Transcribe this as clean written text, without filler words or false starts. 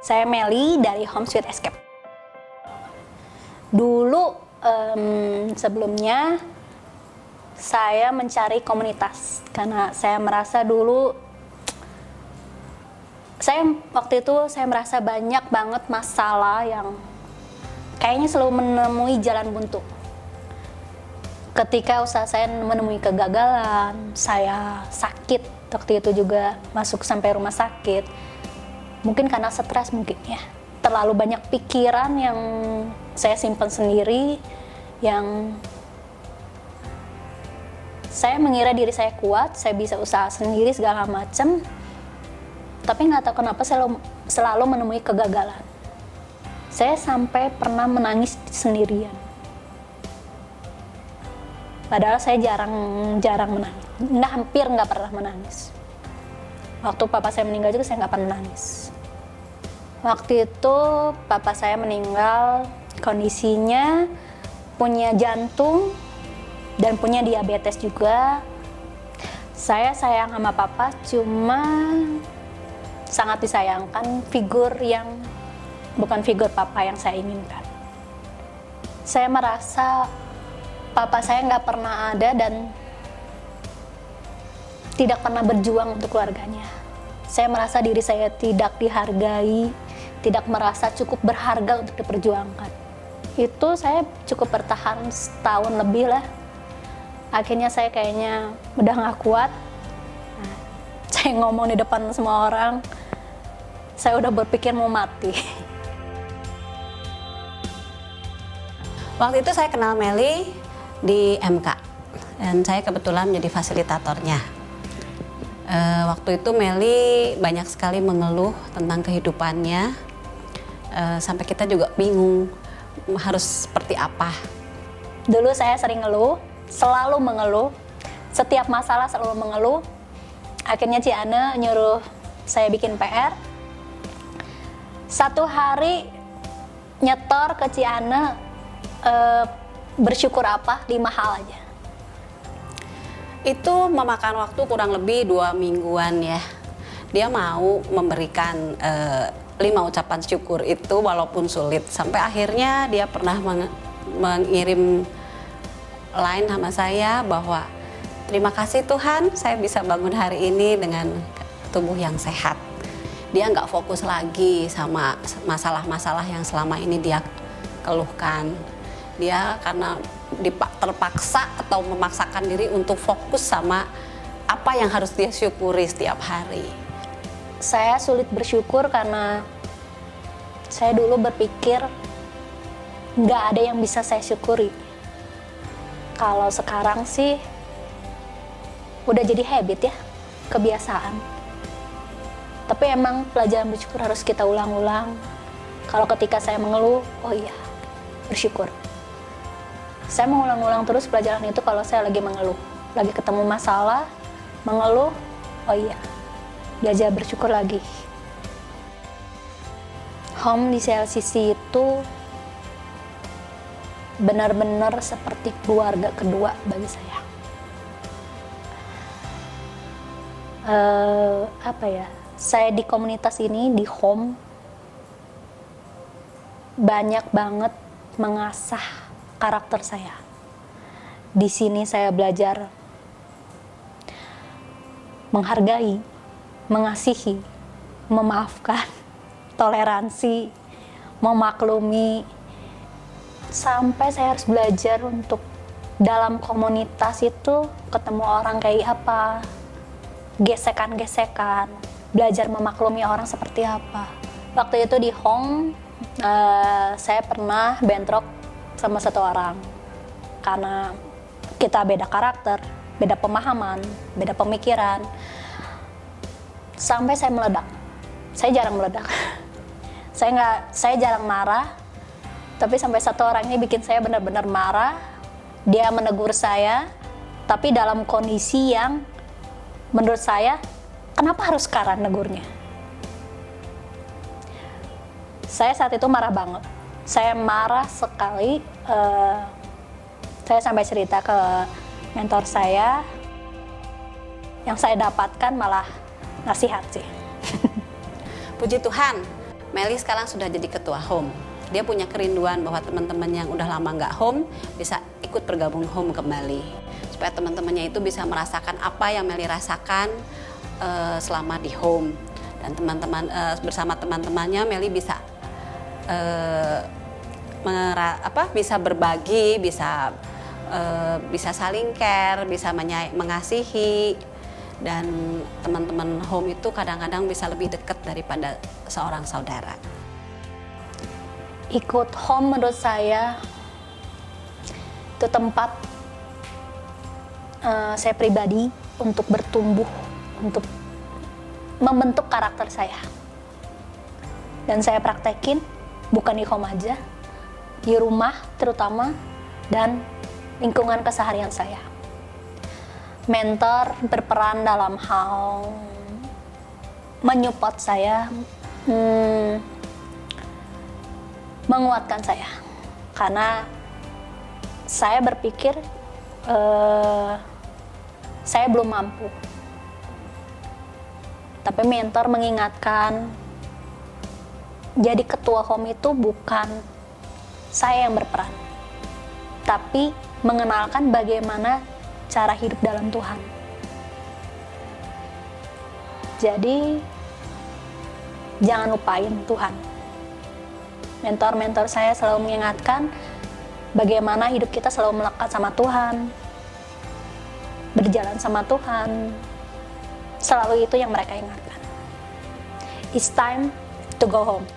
Saya Meli dari Home Sweet Escape. Dulu sebelumnya saya mencari komunitas karena saya merasa dulu waktu itu saya merasa banyak banget masalah yang kayaknya selalu menemui jalan buntu. Ketika usaha saya menemui kegagalan, saya sakit waktu itu juga masuk sampai rumah sakit. Mungkin karena stres mungkin ya. Terlalu banyak pikiran yang saya simpan sendiri, yang saya mengira diri saya kuat, saya bisa usaha sendiri segala macam. Tapi nggak tahu kenapa saya selalu menemui kegagalan. Saya sampai pernah menangis sendirian. Padahal saya jarang menangis. Hampir nggak pernah menangis. Waktu papa saya meninggal juga saya nggak pernah menangis. Waktu itu papa saya meninggal, kondisinya punya jantung dan punya diabetes juga. Saya sayang sama papa, cuma sangat disayangkan bukan figur papa yang saya inginkan. Saya merasa papa saya nggak pernah ada dan tidak pernah berjuang untuk keluarganya. Saya merasa diri saya tidak dihargai, tidak merasa cukup berharga untuk diperjuangkan. Itu saya cukup bertahan setahun lebih lah. Akhirnya saya kayaknya udah gak kuat. Saya ngomong di depan semua orang, saya udah berpikir mau mati. Waktu itu saya kenal Meli di MK dan saya kebetulan menjadi fasilitatornya. Waktu itu Meli banyak sekali mengeluh tentang kehidupannya. Sampai kita juga bingung harus seperti apa. Dulu saya sering ngeluh, selalu mengeluh, setiap masalah selalu mengeluh. Akhirnya Ci Ane nyuruh saya bikin PR. Satu hari nyetor ke Ci Ane, bersyukur apa 5 hal aja. Itu memakan waktu kurang lebih 2 mingguan ya. Dia mau memberikan 5 ucapan syukur itu walaupun sulit. Sampai akhirnya dia pernah mengirim line sama saya bahwa terima kasih Tuhan saya bisa bangun hari ini dengan tubuh yang sehat. Dia nggak fokus lagi sama masalah-masalah yang selama ini dia keluhkan. Dia karena terpaksa atau memaksakan diri untuk fokus sama apa yang harus dia syukuri setiap hari. Saya sulit bersyukur karena saya dulu berpikir nggak ada yang bisa saya syukuri. Kalau sekarang sih udah jadi habit ya, kebiasaan. Tapi emang pelajaran bersyukur harus kita ulang-ulang. Kalau ketika saya mengeluh, oh iya, bersyukur. Saya mengulang-ulang terus pelajaran itu kalau saya lagi mengeluh. Lagi ketemu masalah, mengeluh, oh iya, belajar bersyukur lagi. Home di CLCC itu benar-benar seperti keluarga kedua bagi saya. Saya di komunitas ini, di Home, banyak banget mengasah karakter saya. Di sini saya belajar menghargai, mengasihi, memaafkan, toleransi, memaklumi. Sampai saya harus belajar untuk dalam komunitas itu ketemu orang kayak apa, gesekan-gesekan, belajar memaklumi orang seperti apa. Waktu itu di Home, saya pernah bentrok sama satu orang karena kita beda karakter, beda pemahaman, beda pemikiran. Sampai saya meledak. Saya jarang meledak. Saya jarang marah. Tapi sampai satu orang ini bikin saya benar-benar marah. Dia menegur saya, tapi dalam kondisi yang menurut saya, kenapa harus sekarang negurnya? Saya saat itu marah banget. Saya marah sekali. Saya sampai cerita ke mentor saya. Yang saya dapatkan malah nasihat sih. Puji Tuhan, Meli sekarang sudah jadi ketua home. Dia punya kerinduan bahwa teman-teman yang udah lama nggak home bisa ikut bergabung home kembali, supaya teman-temannya itu bisa merasakan apa yang Meli rasakan selama di home. Dan teman-teman bersama teman-temannya Meli bisa bisa berbagi, bisa saling care, bisa mengasihi, dan teman-teman home itu kadang-kadang bisa lebih dekat daripada seorang saudara. Ikut home menurut saya itu tempat saya pribadi untuk bertumbuh, untuk membentuk karakter saya. Dan saya praktekin bukan di home aja, di rumah terutama, dan lingkungan keseharian saya. Mentor berperan dalam hal menyupport saya, menguatkan saya, karena saya berpikir saya belum mampu. Tapi mentor mengingatkan, jadi ketua home itu bukan saya yang berperan, tapi mengenalkan bagaimana cara hidup dalam Tuhan. Jadi jangan lupain Tuhan. Mentor-mentor saya selalu mengingatkan bagaimana hidup kita selalu melekat sama Tuhan, berjalan sama Tuhan. Selalu itu yang mereka ingatkan. It's time to go home.